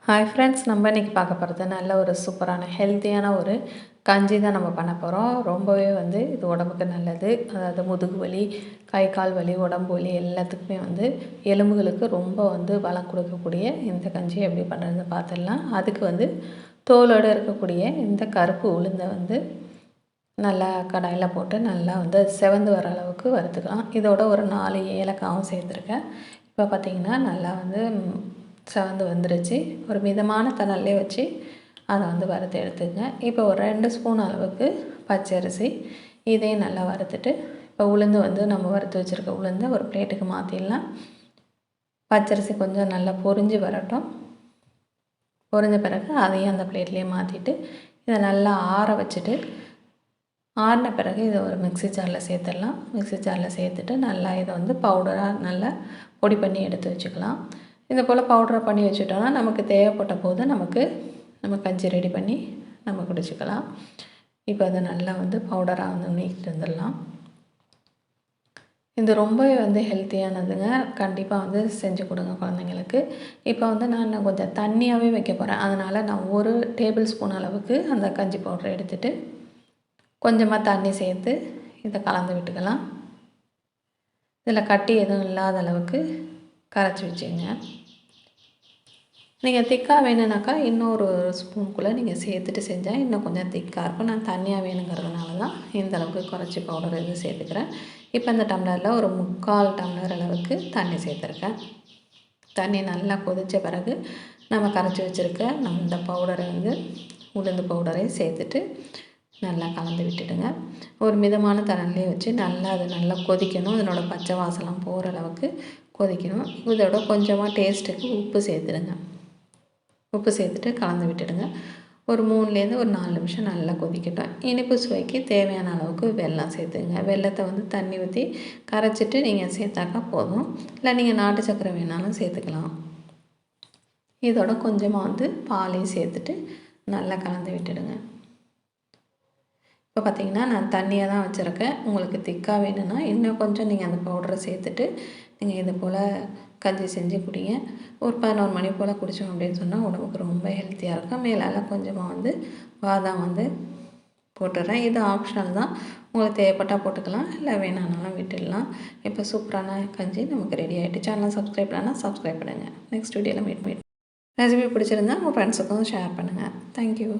Hi friends, நம்ம இன்றைக்கி பார்க்க போகிறது நல்ல ஒரு சூப்பரான ஹெல்த்தியான ஒரு கஞ்சி தான் நம்ம பண்ண போகிறோம். ரொம்பவே இது உடம்புக்கு நல்லது. அதாவது முதுகு வலி, கை கால் வலி, உடம்பு வலி எல்லாத்துக்குமே எலும்புகளுக்கு ரொம்ப பலம் கொடுக்கக்கூடிய இந்த கஞ்சி எப்படி பண்ணுறது பார்த்துடலாம். அதுக்கு தோலோடு இருக்கக்கூடிய இந்த கருப்பு உளுந்தை நல்லா கடாயில் போட்டு நல்லா செவந்து வர அளவுக்கு வறுத்துக்கலாம். இதோட ஒரு 4 ஏலக்காவும் சேர்த்துருக்கேன். இப்போ பார்த்திங்கன்னா நல்லா செவந்து வந்துருச்சு. ஒரு மிதமான தணல்லே வச்சு அதை வறுத்து எடுத்துங்க. இப்போ ஒரு 2 ஸ்பூன் அளவுக்கு பச்சரிசி இதையும் நல்லா வறுத்துட்டு, இப்போ உளுந்து நம்ம வறுத்து வச்சுருக்க உளுந்தை ஒரு பிளேட்டுக்கு மாற்றிடலாம். பச்சரிசி கொஞ்சம் நல்லா பொரிஞ்சு வரட்டும். பொரிஞ்ச பிறகு அதையும் அந்த பிளேட்லேயே மாற்றிட்டு இதை நல்லா ஆற வச்சுட்டு, ஆறின பிறகு இதை ஒரு மிக்ஸி ஜாரில் சேர்த்துடலாம். மிக்ஸி ஜாரில் சேர்த்துட்டு நல்லா இதை பவுடராக நல்லா பொடி பண்ணி எடுத்து வச்சுக்கலாம். இந்த போல் பவுடரை பண்ணி வச்சுட்டோன்னா நமக்கு தேவைப்பட்ட போது நம்ம கஞ்சி ரெடி பண்ணி நம்ம குடிச்சிக்கலாம். இப்போ அதை நல்லா பவுடராக நீக்கிட்டு வந்துடலாம். இது ரொம்பவே ஹெல்த்தியானதுங்க. கண்டிப்பாக செஞ்சு கொடுங்க குழந்தைங்களுக்கு. இப்போ நான் கொஞ்சம் தண்ணியாகவே வைக்க போகிறேன். அதனால் நான் 1 டேபிள் ஸ்பூன் அளவுக்கு அந்த கஞ்சி பவுடரை எடுத்துகிட்டு கொஞ்சமாக தண்ணி சேர்த்து இதை கலந்து விட்டுக்கலாம். இதில் கட்டி எதுவும் இல்லாத அளவுக்கு கரைச்சி வச்சுங்க. நீங்கள் திக்காக வேணும்னாக்கா இன்னொரு ஸ்பூனுக்குள்ளே நீங்கள் சேர்த்துட்டு செஞ்சால் இன்னும் கொஞ்சம் திக்காக இருக்கும். நான் தண்ணியாக வேணுங்கிறதுனால தான் இந்தளவுக்கு குறைச்சி பவுடர் சேர்த்துக்கிறேன். இப்போ இந்த டம்ளரில் ஒரு 3/4 டம்ளர் அளவுக்கு தண்ணி சேர்த்துருக்கேன். தண்ணி நல்லா கொதித்த பிறகு நம்ம கரைச்சி வச்சுருக்க இந்த பவுடரை உளுந்து பவுடரை சேர்த்துட்டு நல்லா கலந்து விட்டுடுங்க. ஒரு மிதமான தணல்லே வச்சு அது நல்லா கொதிக்கணும். இதனோட பச்சை வாசலாம் போகிற அளவுக்கு கொதிக்கணும். இதோட கொஞ்சமாக டேஸ்ட்டுக்கு உப்பு சேர்த்துடுங்க. உப்பு சேர்த்துட்டு கலந்து விட்டுடுங்க. ஒரு 3லேருந்து ஒரு 4 நிமிஷம் நல்லா கொதிக்கட்டும். இனிப்பு சுவைக்கு தேவையான அளவுக்கு வெல்லம் சேர்த்துங்க. வெல்லத்தை தண்ணி ஊற்றி கரைச்சிட்டு நீங்கள் சேர்த்தாக்கா போதும். இல்லை நீங்கள் நாட்டு சர்க்கரை வேணாலும் சேர்த்துக்கலாம். இதோட கொஞ்சமாக பாலையும் சேர்த்துட்டு நல்லா கலந்து விட்டுடுங்க. இப்போ பார்த்திங்கன்னா நான் தண்ணியாக தான் வச்சுருக்கேன். உங்களுக்கு திக்காக வேணும்னா இன்னும் கொஞ்சம் நீங்கள் அந்த பவுடரை சேர்த்துட்டு நீங்கள் இது போல் கஞ்சி செஞ்சு குடிங்க. ஒரு 11 மணி போல் குடித்தோம் அப்படின்னு சொன்னால் உடம்புக்கு ரொம்ப ஹெல்த்தியாக இருக்கும். மேலால் கொஞ்சமாக பாதாம் போட்டுடுறேன். இது ஆப்ஷனல் தான். உங்களுக்கு தேவைப்பட்டால் போட்டுக்கலாம், இல்லை வேணானாலும் விட்டுடலாம். இப்போ சூப்பரான கஞ்சி நமக்கு ரெடி ஆகிட்டு. சேனலை சப்ஸ்கிரைப் பண்ணலாம், சப்ஸ்கிரைப் பண்ணுங்கள். நெக்ஸ்ட் வீடியோவில் மீட் ரெசிபி பிடிச்சிருந்தா உங்கள் ஃப்ரெண்ட்ஸுக்கும் ஷேர் பண்ணுங்கள். தேங்க்யூ.